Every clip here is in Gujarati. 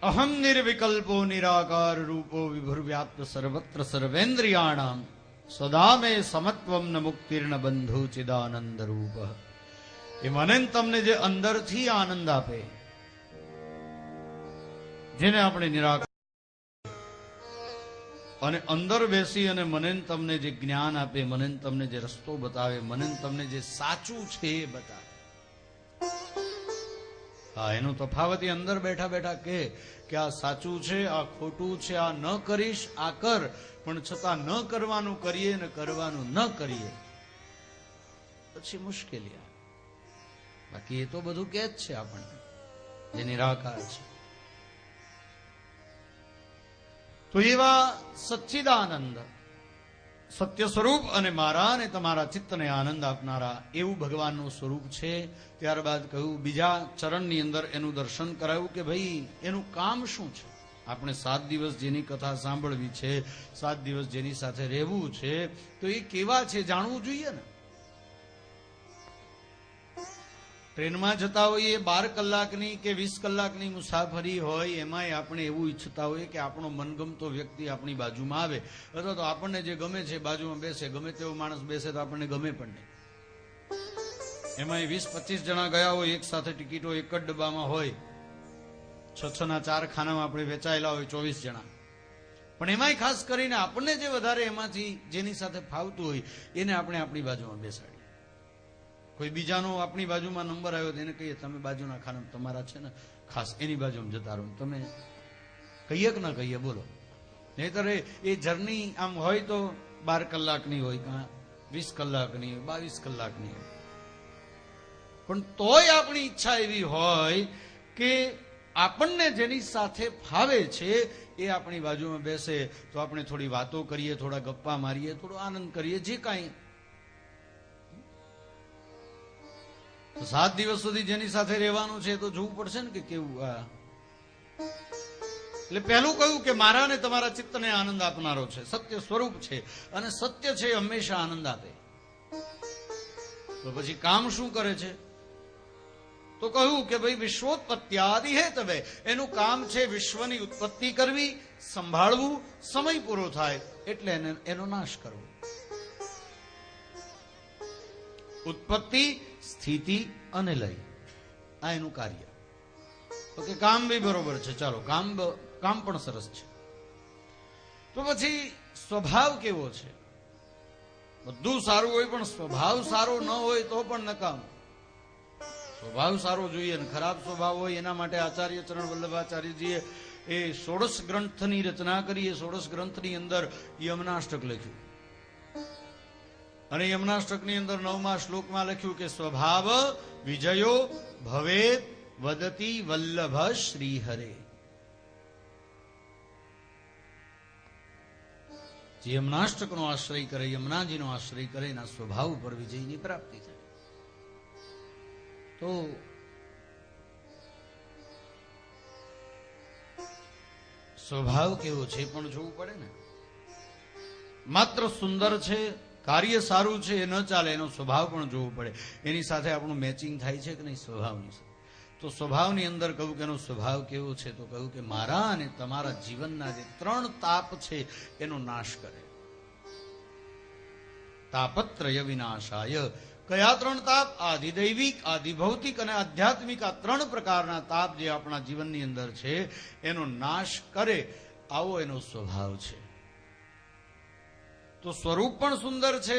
अहम निर्विकल्पो निराकार रूपो विभुर्व्याप्त सर्वत्र सर्वेन्द्रियाणाम सदा में समत्वम न मुक्तिर्न बंधु चिदानंद रूप। એ મને તમને જે અંદરથી આનંદ આપે, જેને આપણે નિરાકાર અને અંદર બેસી અને મને તમને જે જ્ઞાન આપે, મને તમને જે રસ્તો બતાવે, મને તમને જે સાચું છે એ બતાવે. હા, એનું તફાવત અંદર બેઠા બેઠા કે આ સાચું છે, આ ખોટું છે, આ ન કરીશ, આ કર, પણ છતાં ન કરવાનું કરીએ ને કરવાનું ન કરીએ પછી મુશ્કેલી આવે. બાકી એ તો બધું કે જ છે આપણને, જે નિરાકાર છે. તો એવા સચ્ચિદાનંદ સત્ય સ્વરૂપ અને મારા અને તમારા ચિત્તને આનંદ આપનારા એવું ભગવાનનું સ્વરૂપ છે. ત્યારબાદ કહ્યું, બીજા ચરણની અંદર એનું દર્શન કરાયું કે ભાઈ એનું કામ શું છે. આપણે 7 દિવસ જેની કથા સાંભળવી છે, 7 દિવસ જેની સાથે રહેવું છે, તો એ કેવા છે જાણવું જોઈએ ને. ટ્રેનમાં જતા હોઈએ, 12 કલાકની કે 20 કલાકની મુસાફરી હોય, એમાંય આપણે એવું ઈચ્છતા હોઈએ કે આપણો મનગમતો વ્યક્તિ આપણી બાજુમાં આવે, અથવા તો આપણને જે ગમે છે બાજુમાં બેસે. ગમે તેવો માણસ બેસે તો આપણને ગમે પણ નહીં. એમાંય 20-25 જણા ગયા હોય, એક સાથે ટિકિટો એક જ ડબ્બામાં હોય, 6-6ના 4 ખાનામાં આપણે વેચાયેલા હોય 24 જણા. પણ એમાંય ખાસ કરીને આપણને જે વધારે એમાંથી જેની સાથે ફાવતું હોય એને આપણે આપણી બાજુમાં બેસાડીએ. કોઈ બીજાનો આપણી બાજુમાં નંબર આવ્યો તો એને કહીએ, તમે બાજુના ખાના તમારા છે ને, ખાસ એની બાજુમાં જતા રહો. તમે કહીએ કે ના કહીએ બોલો. નહીતર એ જર્ની આમ હોય તો 12 કલાકની હોય, કાં 20 કલાકની હોય, 22 કલાકની હોય, પણ તોય આપણી ઈચ્છા એવી હોય કે આપણને જેની સાથે ફાવે છે એ આપણી બાજુમાં બેસે તો આપણે થોડી વાતો કરીએ, થોડા ગપ્પા મારીએ, થોડો આનંદ કરીએ, જે કાંઈ. 7 દિવસ સુધી જેની સાથે રહેવાનું છે તો જોવું પડશે ને કે કેવું. એટલે પહેલું કહ્યું કે મારા ને તમારા ચિત્તને આનંદ આપનારો છે, સત્ય સ્વરૂપ છે, અને સત્ય છે હંમેશા આનંદ આપે. તો પછી કામ શું કરે છે? તો કહ્યું કે ભાઈ વિશ્વોત્પત્ત્યાદિ હેતવે, એનું કામ છે વિશ્વની ઉત્પત્તિ કરવી, સંભાળવું, સમય પૂરો થાય એટલે એનો નાશ કરવો. ઉત્પત્તિ, સ્થિતિ અને લય, આ એનું કાર્ય. ઓકે, કામ બી બરોબર છે, ચાલો કામ પણ સરસ છે. તો પછી સ્વભાવ કેવો છે? બધું સારું હોય પણ સ્વભાવ સારો ન હોય તો પણ નકામ. સ્વભાવ સારો જોઈએ ને ખરાબ સ્વભાવ હોય એના માટે આચાર્ય ચરણ વલ્લભાચાર્યજીએ એ 16 ગ્રંથની રચના કરી. એ 16 ગ્રંથની અંદર યમનાષ્ટક લખ્યું, અને યમનાષ્ટકની અંદર 9મા શ્લોકમાં લખ્યું કે સ્વભાવ વિજયો ભવેત વદતી વલ્લભ શ્રી હરે. જે યમનાષ્ટકનો આશ્રય કરે, યમુનાજીનો આશ્રય કરે, એના સ્વભાવ ઉપર વિજયની પ્રાપ્તિ થાય. તો સ્વભાવ કેવો છે પણ જોવું પડે ને. માત્ર સુંદર છે, કાર્ય સારું છે એ ન ચાલે, એનો સ્વભાવ પણ જોવો પડે. એની સાથે આપણું મેચિંગ થાય છે કે નહીં સ્વભાવની સાથે. તો સ્વભાવની અંદર કહ્યું કે એનો સ્વભાવ કેવો છે? તો કહ્યું કે મારા અને તમારા જીવનના જે 3 તાપ છે એનો નાશ કરે. તાપત્રય વિનાશાય. કયા 3 તાપ? આધિદૈવિક, આધિભૌતિક અને આધ્યાત્મિક. આ 3 પ્રકારના તાપ જે આપણા જીવનની અંદર છે એનો નાશ કરે, આવો એનો સ્વભાવ છે. તો સ્વરૂપ પણ સુંદર છે,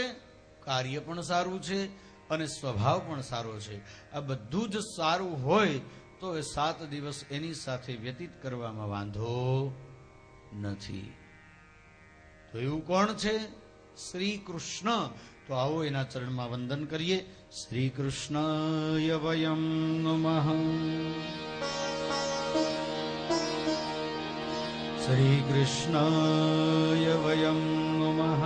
કાર્ય પણ સારું છે, અને સ્વભાવ પણ સારો છે. આ બધું જ સારું હોય તો એ 7 દિવસ એની સાથે વ્યતીત કરવામાં વાંધો નથી. તો એવું કોણ છે? શ્રી કૃષ્ણ. તો આવો એના ચરણમાં વંદન કરીએ. શ્રી કૃષ્ણય વયમ નમઃ. શ્રી કૃષ્ણય વયમ નમઃ.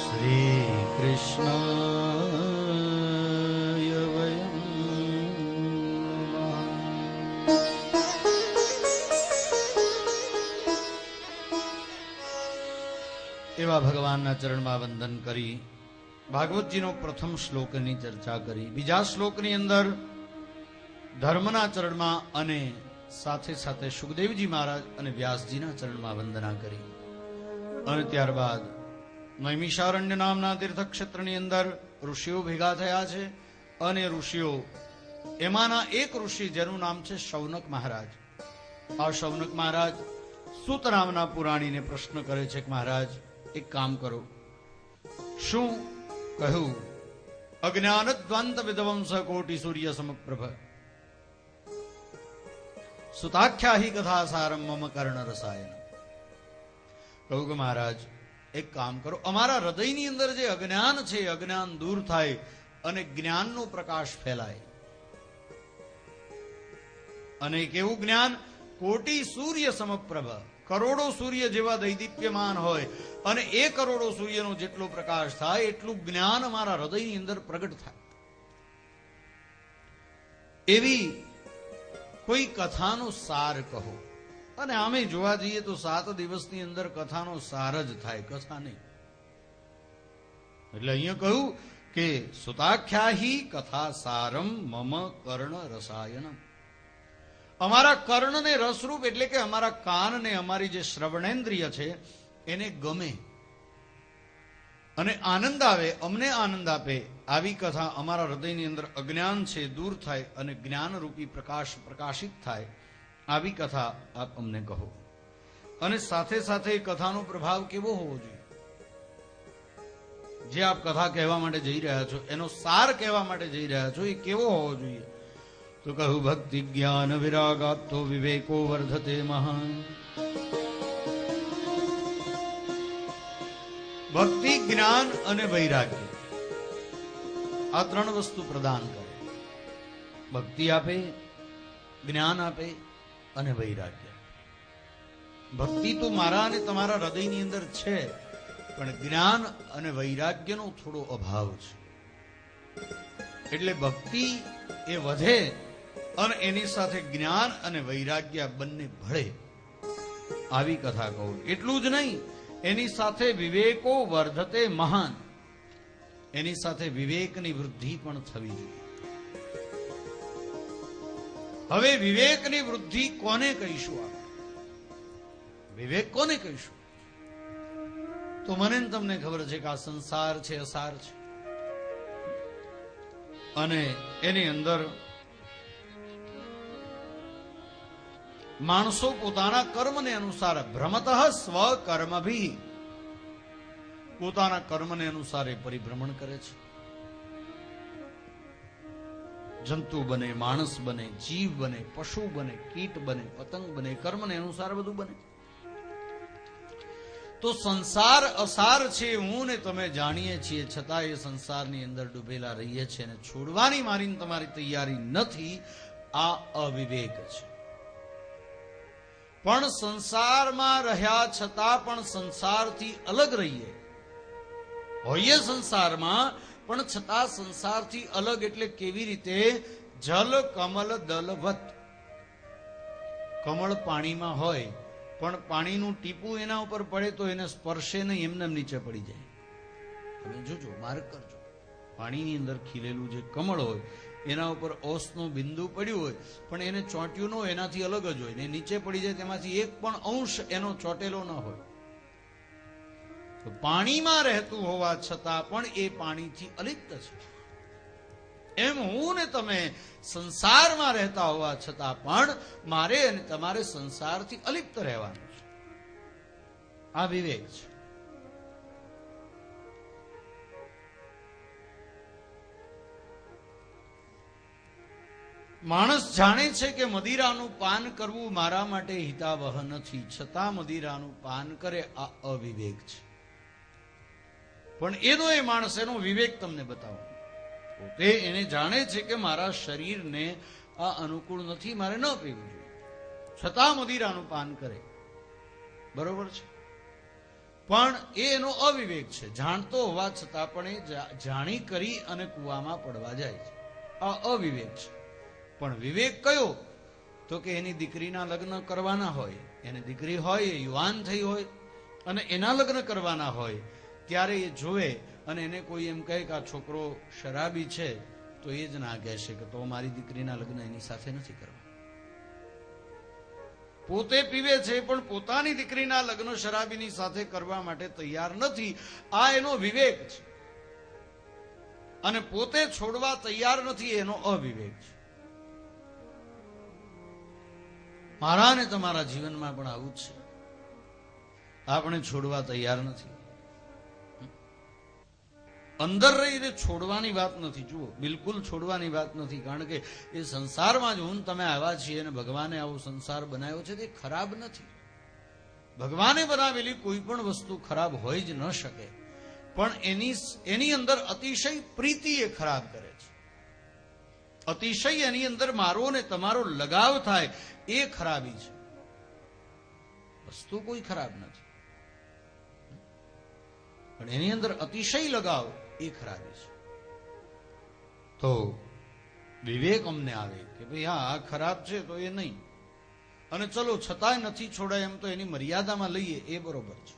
શ્રી કૃષ્ણય વયમ નમઃ. એવા ભગવાનના ચરણમાં વંદન કરી ભાગવતજીનો પ્રથમ શ્લોકની ચર્ચા કરી. બીજા શ્લોકની અંદર ધર્મના ચરણમાં અને સાથે સાથે સુખદેવજી મહારાજ અને વ્યાસજીના ચરણમાં વંદના કરી અને ત્યારબાદ નૈમિષારણ્ય નામના તીર્થક્ષેત્રની અંદર ઋષિઓ ભેગા થયા છે અને ઋષિઓ એમાંના એક ઋષિ જેનું નામ છે શૌનક મહારાજ. આ શૌનક મહારાજ સૂત નામના પુરાણીને પ્રશ્ન કરે છે કે મહારાજ એક કામ કરો. શું? કહ્યું, અજ્ઞાન દ્વાંત વિધવંસ કોટી સૂર્ય સમપ્રભ સુતાખ્યાહી કથા સારમ મમ કર્ણ રસાયન. કહું કે મહારાજ એક કામ કરો, અમારા હૃદયની અંદર જે અજ્ઞાન છે અજ્ઞાન દૂર થાય અને જ્ઞાનનો પ્રકાશ ફેલાય. અને કેવું જ્ઞાન? કોટી સૂર્ય સમપ્રભ, કરોડો સૂર્ય જેવા દૈદીપ્યમાન હોય અને એ કરોડો સૂર્યનો જેટલો પ્રકાશ થાય એટલું જ્ઞાન અમારા હૃદયની અંદર પ્રગટ થાય. એવી કોઈ કથાનો સાર કહો. અને આમે જોવા જઈએ તો 7 દિવસની અંદર કથાનો સાર જ થાય, કથા નહીં. એટલે અહીંયા કહ્યું કે સુતાખ્યાહી કથા સારમ મમ કર્ણ રસાયનમ. અમારા કર્ણને રસરૂપ એટલે કે અમારા કાનને, અમારી જે શ્રવણેન્દ્રિય છે એને ગમે અને આનંદ આવે, અમને આનંદ આપે આવી કથા અમારા હૃદયની અંદર અજ્ઞાન છે દૂર થાય અને જ્ઞાનરૂપી પ્રકાશ પ્રકાશિત થાય આવી કથા આપ અમને કહો. અને સાથે સાથે કથાનો પ્રભાવ કેવો હોવો જોઈએ? જે આપ કથા કહેવા માટે જઈ રહ્યા છો, એનો સાર કહેવા માટે જઈ રહ્યા છો, એ કેવો હોવો જોઈએ? તો કહું, ભક્તિ જ્ઞાન વિરાગાપ્તો વિવેકો વર્ધતે મહાન. ભક્તિ, જ્ઞાન અને વૈરાગ્ય આ 3 વસ્તુ પ્રદાન કરે. ભક્તિ આપે, જ્ઞાન આપે અને વૈરાગ્ય. ભક્તિ તો મારા અને તમારા હૃદયની અંદર છે, પણ જ્ઞાન અને વૈરાગ્યનો થોડો અભાવ છે. એટલે ભક્તિ એ વધે અને એની સાથે જ્ઞાન અને વૈરાગ્ય બંને ભળે આવી કથા કહું. એટલું જ નહીં, એની સાથે વિવેકો વર્ધતે મહાન, એની સાથે વિવેકની વૃદ્ધિ પણ થવી જોઈએ. હવે વિવેકની વૃદ્ધિ કોને કહીશું? આપણે વિવેક કોને કહીશું? તો મને તમને ખબર છે કે આ સંસાર છે, અસાર છે અને એની અંદર માણસો પોતાના કર્મને અનુસાર ભ્રમતઃ સ્વકર્મભિ, પોતાના કર્મને અનુસાર પરિભ્રમણ કરે છે. જંતુ બને, માણસ બને, જીવ બને, પશુ બને, કીટ બને, પતંગ બને, કર્મને અનુસાર બધું બને. તો સંસાર અસાર છે, હું ને તમે જાણીએ છીએ, છતાં એ સંસારની અંદર ડૂબેલા રહીએ છીએ અને છોડવાની મારી તમારી તૈયારી નથી. આ અવિવેક છે. પણ સંસારમાં રહ્યા છતાં પણ સંસારથી અલગ રહીએ, હોઈએ સંસારમાં પણ છતાં સંસારથી અલગ. એટલે કેવી રીતે? જલ કમલ દલવત. કમળ પાણીમાં હોય પણ પાણીનું ટીપું એના ઉપર પડે તો એને સ્પર્શે નહીં, એમને નીચે પડી જાય. તમે જોજો, માર્ક કરજો. પાણીની અંદર ખીલેલું જે કમળ હોય એના ઉપર ઓસનું બિંદુ પડ્યું હોય પણ એને ચોંટ્યું ન હોય, એનાથી અલગ જ હોય ને નીચે પડી જાય, તેમાંથી એક પણ અંશ એનો ચોટેલો ન હોય. તો પાણીમાં રહેતું હોવા છતાં પણ એ પાણીથી અલિપ્ત છે. એમ હું ને તમે સંસારમાં રહેતા હોવા છતાં પણ મારે અને તમારે સંસારથી અલિપ્ત રહેવાનું છે. આ વિવેક છે. માણસ જાણે છે કે મદિરાનું પાન કરવું મારા માટે હિતાવહ નથી, છતાં મદિરાનું પાન કરે, આ અવિવેક છે. પણ એનો એ માણસ એનો વિવેક તમને બતાવો. પોતે એને જાણે છે કે મારા શરીરને આ અનુકૂળ નથી, મારે ન પીવું જોઈએ, છતાં મદિરાનું પાન કરે. બરોબર છે? પણ એ એનો અવિવેક છે. જાણતો હોવા છતાં પણ એ જાણી કરી અને કૂવામાં પડવા જાય છે. આ અવિવેક છે. પણ વિવેક કયો? તો કે એની દીકરીના લગ્ન કરવાના હોય, એની દીકરી હોય, એ યુવાન થઈ હોય અને એના લગ્ન કરવાના હોય, ત્યારે એ જોવે અને એને કોઈ એમ કહે કે આ છોકરો શરાબી છે તો એ જ ના કહેશે કે તો મારી દીકરીના લગ્ન એની સાથે નથી કરવા. પોતે પીવે છે પણ પોતાની દીકરીના લગ્ન શરાબીની સાથે કરવા માટે તૈયાર નથી. આ એનો વિવેક છે. અને પોતે છોડવા તૈયાર નથી એનો અવિવેક છે. મારા ને તમારા જીવનમાં પણ આવું જ છે. આપણે છોડવા તૈયાર નથી. અંદર રહીને છોડવાની વાત નથી. જુઓ, બિલકુલ છોડવાની વાત નથી. કારણ કે એ સંસારમાં જ હું તમે આવ્યા છીએ અને ભગવાને આવો સંસાર બનાવ્યો છે તે ખરાબ નથી. ભગવાને બનાવેલી કોઈ પણ વસ્તુ ખરાબ હોય જ ન શકે. પણ એની અંદર અતિશય પ્રીતિ એ ખરાબ કરે છે. અતિશય એની અંદર મારો ને તમારો લગાવ થાય એ ખરાબી છે. વસ્તુ કોઈ ખરાબ નથી, પણ એની અંદર અતિશય લગાવ એ ખરાબી છે. તો વિવેક અમને આવે કે ભાઈ હા આ ખરાબ છે તો એ નહીં, અને ચલો છતાંય નથી છોડાય એમ તો એની મર્યાદામાં લઈએ એ બરોબર છે.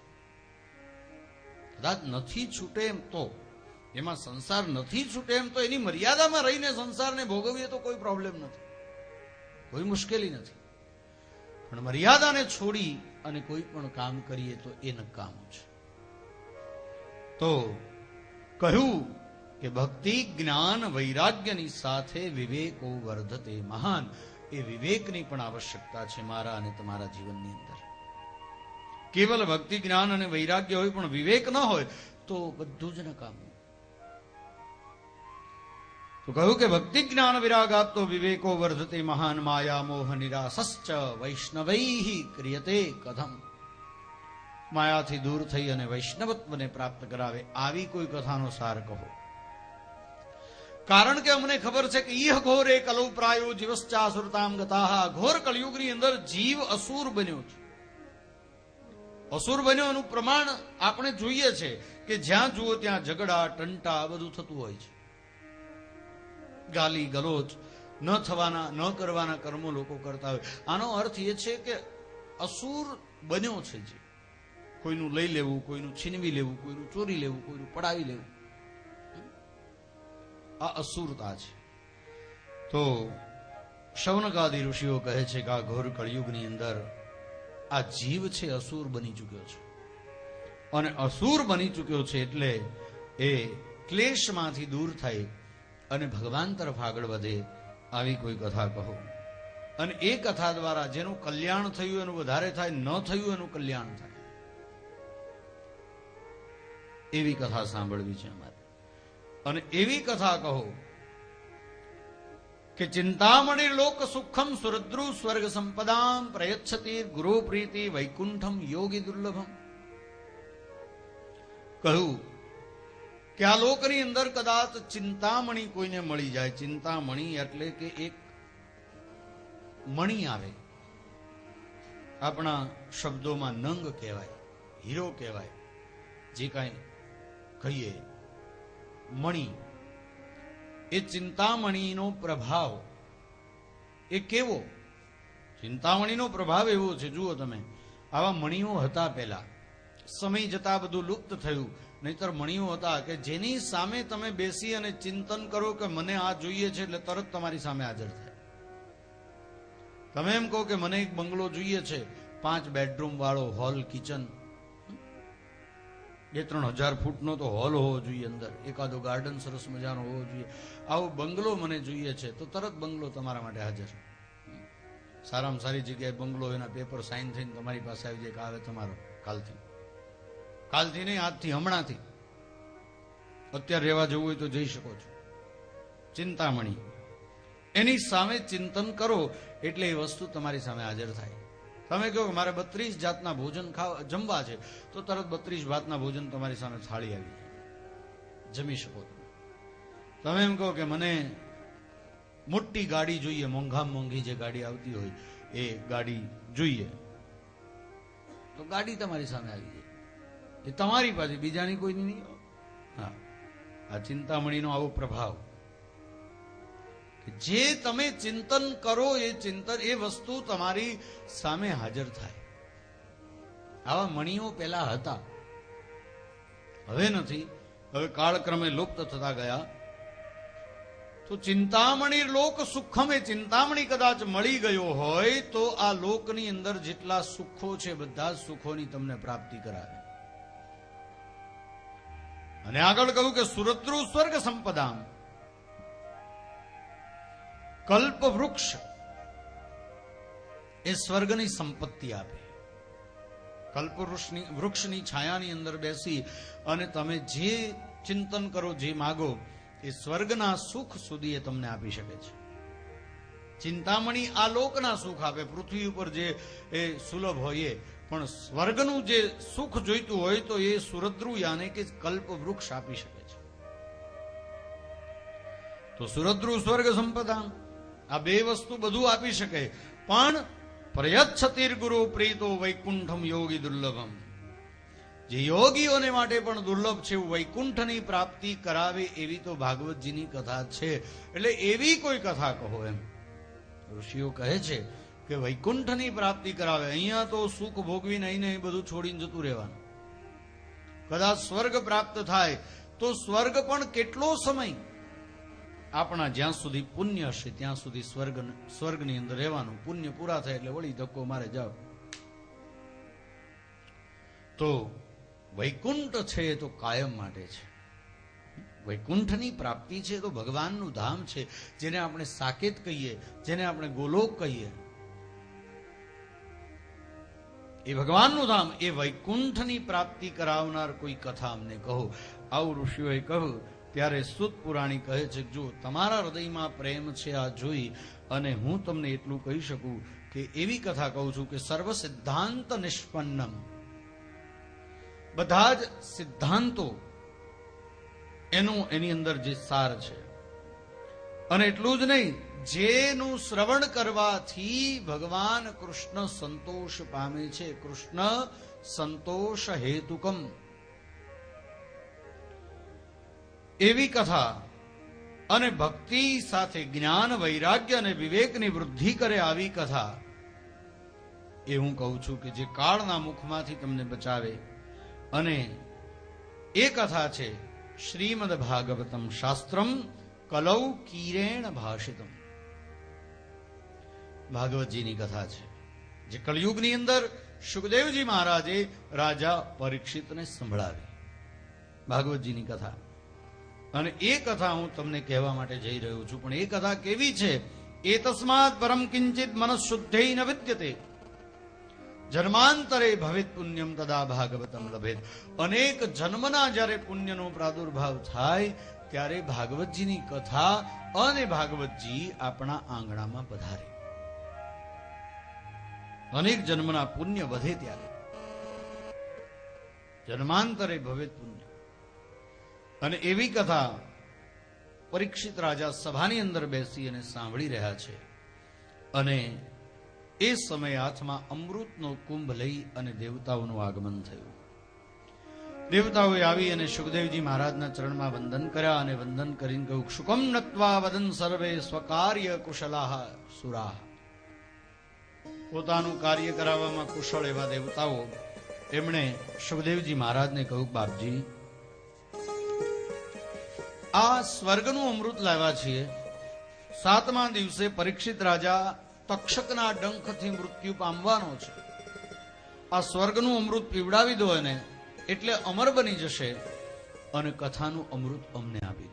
કદાચ નથી છૂટે એમ તો એમાં સંસાર નથી છૂટે એમ તો એની મર્યાદામાં રહીને સંસારને ભોગવીએ તો કોઈ પ્રોબ્લેમ નથી, કોઈ મુશ્કેલી નથી. પણ મર્યાદાને છોડી અને કોઈ પણ કામ કરીએ તો એ નકામું છે. તો કહ્યું કે ભક્તિ જ્ઞાન વૈરાગ્યની સાથે વિવેકો વર્ધતે મહાન. એ વિવેકની પણ આવશ્યકતા છે મારા અને તમારા જીવનની અંદર. કેવલ ભક્તિ જ્ઞાન અને વૈરાગ્ય હોય પણ વિવેક ન હોય તો બધું જ નકામું. તો કહ્યું કે ભક્તિ જ્ઞાન વિરાગ આપતો વિવેકો વર્ધતે મહાન. માયા મોહ નિરાસશ્ચ વૈષ્ણવૈઃ ક્રિયતે કથમ. માયાથી દૂર થઈ અને વૈષ્ણવત્વને પ્રાપ્ત કરાવે આવી કોઈ કથાનો સાર કહો. કારણ કે અમને ખબર છે કે ઈહ ઘોરે કલૌ પ્રાયો જીવશ્ચાસુરતામ ગતાઃ. ઘોર કળયુગની અંદર જીવ અસુર બન્યો છે. અસુર બન્યો એનું પ્રમાણ આપણે જોઈએ છે કે જ્યાં જુઓ ત્યાં ઝઘડા ટંટા બધું થતું હોય છે. ગાલી ગલોચ ન થવાના ન કરવાના કર્મો લોકો કરતા હોય. આનો અર્થ એ છે કે અસુર બન્યો છે. જે કોઈનું લઈ લેવું, કોઈનું છીનવી લેવું, કોઈનું ચોરી લેવું, કોઈનું પડાવી લેવું, આ અસુરતા છે. તો શૌનકાદી ઋષિઓ કહે છે કે આ ઘોર કળિયુગની અંદર આ જીવ છે અસુર બની ચૂક્યો છે. અને અસુર બની ચૂક્યો છે એટલે એ ક્લેશમાંથી દૂર થાય અને ભગવાન તરફ આગળ વધે આવી કોઈ કથા કહો. અને એ કથા દ્વારા જેનું કલ્યાણ થયું એનું વધારે થાય, ન થયું એનું કલ્યાણ થાય, એવી કથા સાંભળવી છે અમારે. અને એવી કથા કહો કે ચિંતામણી લોક સુખમ સુરદ્રુ સ્વર્ગ સંપદામ પ્રયચ્છતિ ગુરુ પ્રીતિ વૈકુંઠમ યોગી દુર્લભમ. કહ્યું કે આ લોકની અંદર કદાચ ચિંતામણી કોઈને મળી જાય. ચિંતામણી એટલે કે એક મણી આવે, આપણા શબ્દોમાં નંગ કહેવાય, હીરો કહેવાય, જે કાંઈ કહીએ મણી. એ ચિંતામણીનો પ્રભાવ એ કેવો? ચિંતામણીનો પ્રભાવ એવો છે. જુઓ તમે, આવા મણીઓ હતા પહેલા, સમય જતા બધું લુપ્ત થયું. નહીતર મણીઓ હતા કે જેની સામે તમે બેસી અને ચિંતન કરો કે મને આ જોઈએ છે એટલે તરત તમારી સામે હાજર થાય. તમે એમ કહો કે મને એક બંગલો જોઈએ છે, 5 બેડરૂમ વાળો, હોલ, કિચન, 2-3 હજાર ફૂટનો તો હોલ હોવો જોઈએ, અંદર એકાદો ગાર્ડન સરસ મજાનો હોવો જોઈએ, આવો બંગલો મને જોઈએ છે, તો તરત બંગલો તમારા માટે હાજર. સારામાં સારી જગ્યાએ બંગલો, એના પેપર સાઇન થઈને તમારી પાસે આવી જાય કે આવે તમારો કાલથી નહીં, આજથી, હમણાંથી, અત્યારે રહેવા જવું હોય તો જઈ શકો છો. ચિંતામણી, એની સામે ચિંતન કરો એટલે એ વસ્તુ તમારી સામે હાજર થાય. તમે કહો કે મારે 32 જાતના ભોજન જમવા છે, તો તરત 32 જાતના ભોજન તમારી સામે થાળી આવી જાય, જમી શકો તમે. તમે એમ કહો કે મને મોટી ગાડી જોઈએ, મોંઘામાં મોંઘી જે ગાડી આવતી હોય એ ગાડી જોઈએ, તો ગાડી તમારી સામે આવી જાય. એ તમારી પાસે, બીજાની કોઈની નહીં. હા, આ ચિંતામણીનો આવો પ્રભાવ કે જે તમે ચિંતન કરો એ ચિંતન, એ વસ્તુ તમારી સામે હાજર થાય. આવા મણીઓ પહેલા હતા, હવે નથી, હવે કાળક્રમે લુપ્ત થતા ગયા. તો ચિંતામણી લોક સુખમ, એ ચિંતામણી કદાચ મળી ગયો હોય તો આ લોકની અંદર જેટલા સુખો છે બધા જ સુખોની તમને પ્રાપ્તિ કરાવે. અને આગળ કહ્યું કે સુરદ્રુ સ્વર્ગ સંપદામ, કલ્પ વૃક્ષ એ સ્વર્ગની સંપત્તિ આપે. કલ્પ વૃક્ષની છાયાની અંદર બેસી અને તમે જે ચિંતન કરો, જે માગો, એ સ્વર્ગના સુખ સુધી એ તમને આપી શકે છે. ચિંતામણી આ લોકના સુખ આપે, પૃથ્વી ઉપર જે એ સુલભ હોય, પણ સ્વર્ગનું જે સુખ જોઈતું હોય તો એ સુરદ્રુ યાને કે કલ્પ વૃક્ષ આપી શકે છે. તો સુરદ્રુ સ્વર્ગ સંપદા, આ બે વસ્તુ બધું આપી શકે. પણ પ્રયચ્છતિર ગુરુ પ્રીતો વૈકુંઠમ યોગી દુર્લભમ, જે યોગીઓને માટે પણ દુર્લભ છે એવું વૈકુંઠની પ્રાપ્તિ કરાવે એવી તો ભાગવતજીની કથા છે. એટલે એવી કોઈ કથા કહો એમ. ઋષિઓ કહે છે કે વૈકુંઠની પ્રાપ્તિ કરાવે. અહીંયા તો સુખ ભોગવીને અહીં બધું છોડીને જતું રહેવાનું. કદાચ સ્વર્ગ પ્રાપ્ત થાય તો સ્વર્ગ પણ કેટલો સમય, આપણા જ્યાં સુધી પુણ્ય હશે ત્યાં સુધી સ્વર્ગની અંદર રહેવાનું. પુણ્ય પૂરા થાય એટલે વળી ધક્કો મારે જાઓ. તો વૈકુંઠ છે એ તો કાયમ માટે છે. વૈકુંઠની પ્રાપ્તિ છે તો ભગવાનનું ધામ છે, જેને આપણે સાકેત કહીએ, જેને આપણે ગોલોક કહીએ, એ ભગવાનનું ધામ, એ વૈકુંઠની પ્રાપ્તિ કરાવનાર કોઈ કથા અમને કહો. આવું ઋષિઓએ કહ્યું. ત્યારે સુત પુરાણી કહે છે, જો તમારા હૃદયમાં પ્રેમ છે આ જોઈ અને હું તમને એટલું કહી શકું કે એવી કથા કહું છું કે સર્વ સિદ્ધાંત નિષ્પન્નમ, બધા જ સિદ્ધાંતો એની અંદર જે સાર છે. અને એટલું જ નહીં, જેનું શ્રવણ કરવાથી ભગવાન કૃષ્ણ સંતોષ પામે છે. કૃષ્ણ સંતોષ હેતુકમ, એવી કથા અને ભક્તિ સાથે જ્ઞાન, વૈરાગ્ય અને વિવેકની વૃદ્ધિ કરે આવી કથા એ હું કહું છું કે જે કાળના મુખમાંથી તમને બચાવે. અને એ કથા છે શ્રીમદ ભાગવતમ શાસ્ત્રમ કલૌ કીરેણ ભાષિતમ. ભાગવતજીની કથા છે જે કળિયુગની અંદર સુખદેવજી મહારાજે રાજા પરીક્ષિતને સંભળાવી. ભાગવતજીની કથા. અને એ કથા હું તમને કહેવા માટે જઈ રહ્યો છું. પણ એ કથા કેવી છે? એતસ્માત પરમ કિંચિત મનઃશુદ્ધૈ ન વિદ્યતે, જન્માંતરે ભવેત પુણ્યમ તદા ભાગવતમ લભેત. અનેક જન્મના જ્યારે પુણ્યનો પ્રાદુર્ભાવ થાય ત્યારે ભાગવતજીની કથા અને ભાગવતજી આપણા આંગણામાં પધારે. અનેક જન્મના પુણ્ય વધે ત્યારે જન્માંતરે ભવેત પુણ્ય. અને એવી કથા પરીક્ષિત રાજા સભાની અંદર બેસી અને સાંભળી રહ્યા છે. અને એ સમયે હાથમાં અમૃતનો કુંભ લઈ અને દેવતાઓનું આગમન થયું. દેવતાઓએ આવી અને સુખદેવજી મહારાજના ચરણમાં વંદન કર્યા અને વંદન કરીને કહ્યું, શુકમ નત્વા વદન સર્વે સ્વકાર્ય કુશલાહ સુરાહ. પોતાનું કાર્ય કરાવવામાં કુશળ એવા દેવતાઓ એમણે સુખદેવજી મહારાજને કહ્યું, બાપજી, આ સ્વર્ગનું અમૃત લાવ્યા છીએ. 7મા દિવસે પરીક્ષિત રાજા તક્ષકના ડંખથી મૃત્યુ પામવાનો છે. આ સ્વર્ગનું અમૃત પીવડાવી દો એને, એટલે અમર બની જશે અને કથાનું અમૃત અમને આપી દો.